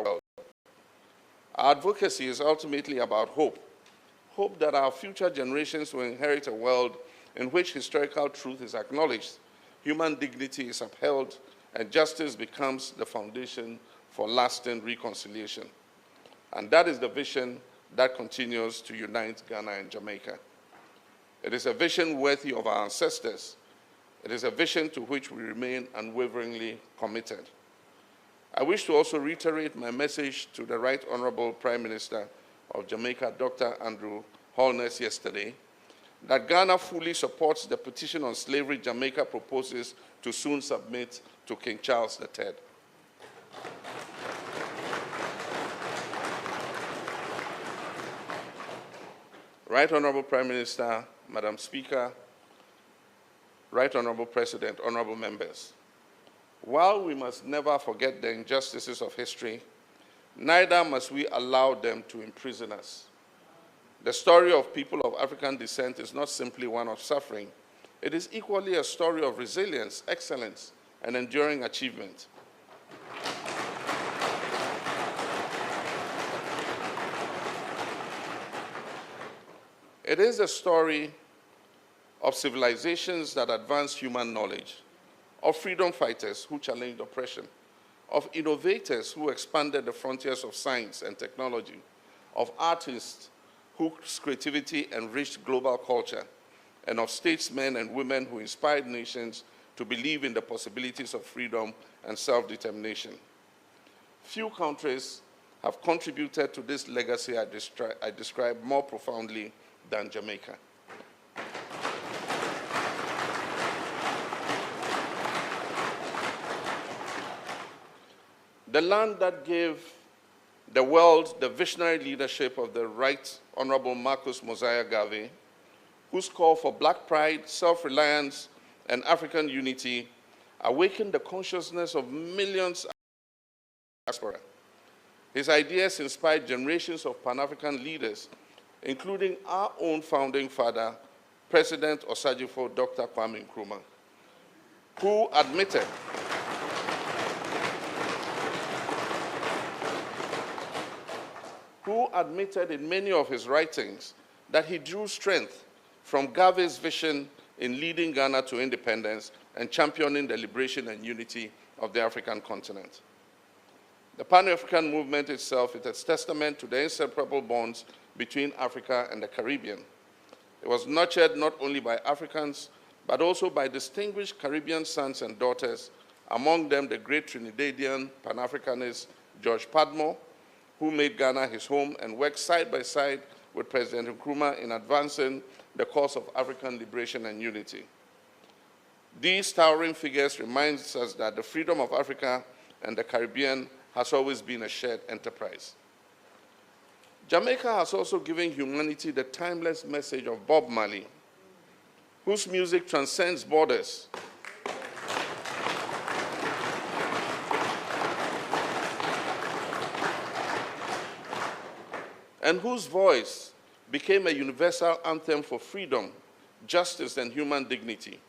world. Our advocacy is ultimately about hope. Hope that our future generations will inherit a world in which historical truth is acknowledged, human dignity is upheld, and justice becomes the foundation for lasting reconciliation. And that is the vision that continues to unite Ghana and Jamaica. It is a vision worthy of our ancestors. It is a vision to which we remain unwaveringly committed. I wish to also reiterate my message to the Right Honorable Prime Minister of Jamaica, Dr. Andrew HOLNESS, yesterday, that Ghana fully supports the petition on slavery Jamaica proposes to soon submit to King Charles III. Right Honorable Prime Minister, Madam Speaker, Right Honorable President, honorable members, while we must never forget the injustices of history, neither must we allow them to imprison us. The story of people of African descent is not simply one of suffering. It is equally a story of resilience, excellence, and enduring achievement. It is a story of civilizations that advanced human knowledge, of freedom fighters who challenged oppression, of innovators who expanded the frontiers of science and technology, of artists whose creativity enriched global culture, and of statesmen and women who inspired nations to believe in the possibilities of freedom and self-determination. Few countries have contributed to this legacy I describe more profoundly than Jamaica. The land that gave the world the visionary leadership of the Right Honorable Marcus Mosiah Garvey, whose call for Black pride, self-reliance, and African unity awakened the consciousness of millions in the diaspora. His ideas inspired generations of Pan-African leaders, including our own founding father, President Osagyefo Dr. Kwame Nkrumah, who admitted in many of his writings that he drew strength from Garvey's vision in leading Ghana to independence and championing the liberation and unity of the African continent. The Pan-African movement itself is a testament to the inseparable bonds between Africa and the Caribbean. It was nurtured not only by Africans, but also by distinguished Caribbean sons and daughters, among them the great Trinidadian Pan-Africanist George Padmore, who made Ghana his home and worked side by side with President Nkrumah in advancing the cause of African liberation and unity. These towering figures remind us that the freedom of Africa and the Caribbean has always been a shared enterprise. Jamaica has also given humanity the timeless message of Bob Marley, whose music transcends borders. And whose voice became a universal anthem for freedom, justice, and human dignity.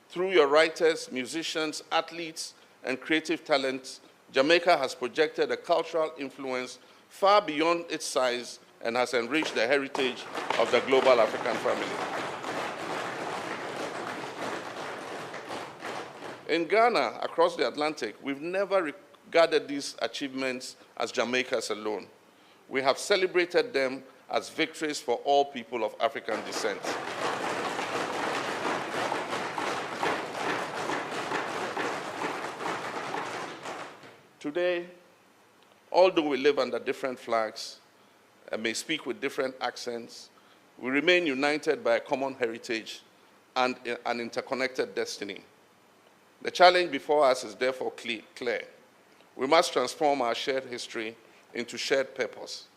Through your writers, musicians, athletes, and creative talents, Jamaica has projected a cultural influence far beyond its size and has enriched the heritage of the global African family. In Ghana, across the Atlantic, we've never regarded these achievements as Jamaica's alone. We have celebrated them as victories for all people of African descent. Today, although we live under different flags and may speak with different accents, we remain united by a common heritage and an interconnected destiny. The challenge before us is therefore clear. We must transform our shared history into shared purpose.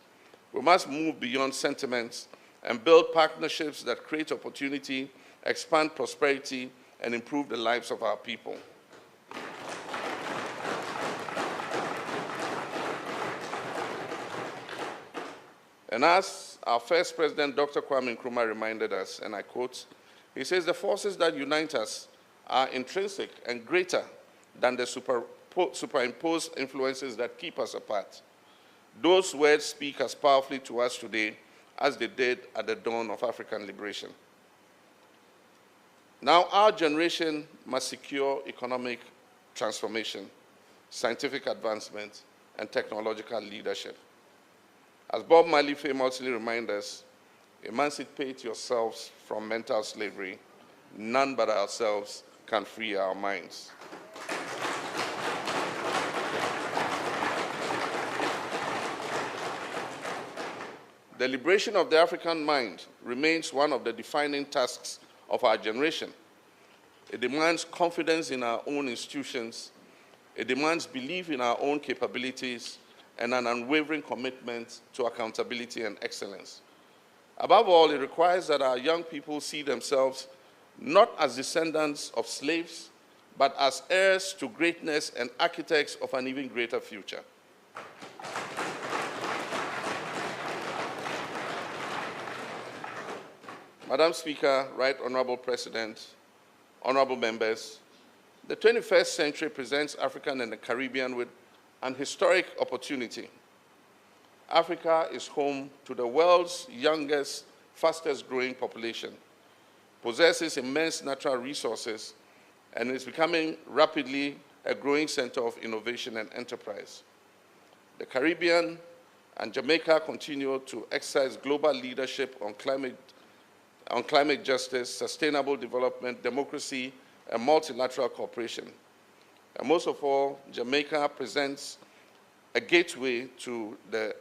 We must move beyond sentiments and build partnerships that create opportunity, expand prosperity, and improve the lives of our people. And as our first president, Dr. Kwame Nkrumah, reminded us, and I quote, he says, "The forces that unite us are intrinsic and greater than the superimposed influences that keep us apart. Those words speak as powerfully to us today as they did at the dawn of African liberation. Now, our generation must secure economic transformation, scientific advancement, and technological leadership. As Bob Marley famously reminds us, emancipate yourselves from mental slavery. None but ourselves can free our minds. The liberation of the African mind remains one of the defining tasks of our generation. It demands confidence in our own institutions. It demands belief in our own capabilities and an unwavering commitment to accountability and excellence. Above all, it requires that our young people see themselves not as descendants of slaves, but as heirs to greatness and architects of an even greater future. Madam Speaker, Right Honorable President, honorable members, the 21st century presents Africa and the Caribbean with an historic opportunity. Africa is home to the world's youngest, fastest growing population, possesses immense natural resources, and is becoming rapidly a growing center of innovation and enterprise. The Caribbean and Jamaica continue to exercise global leadership on climate justice, sustainable development, democracy, and multilateral cooperation. And most of all, Jamaica presents a gateway to the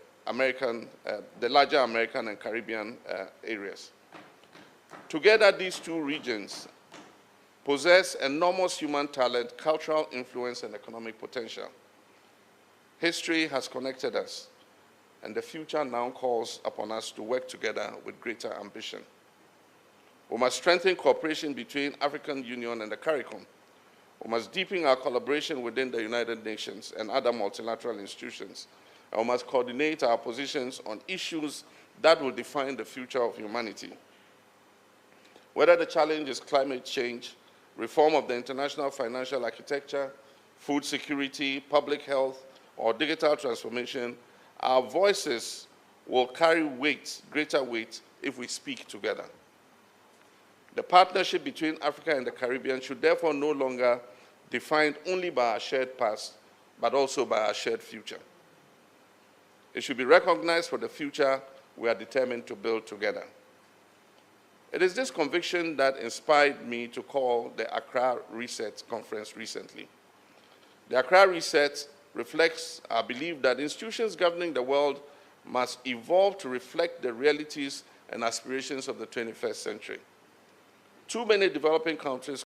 larger American and Caribbean areas. Together, these two regions possess enormous human talent, cultural influence, and economic potential. History has connected us, and the future now calls upon us to work together with greater ambition. We must strengthen cooperation between African Union and the CARICOM. We must deepen our collaboration within the United Nations and other multilateral institutions. And we must coordinate our positions on issues that will define the future of humanity. Whether the challenge is climate change, reform of the international financial architecture, food security, public health, or digital transformation, our voices will carry greater weight if we speak together. The partnership between Africa and the Caribbean should therefore no longer be defined only by our shared past, but also by our shared future. It should be recognized for the future we are determined to build together. It is this conviction that inspired me to call the Accra Reset Conference recently. The Accra Reset reflects our belief that institutions governing the world must evolve to reflect the realities and aspirations of the 21st century. Too many developing countries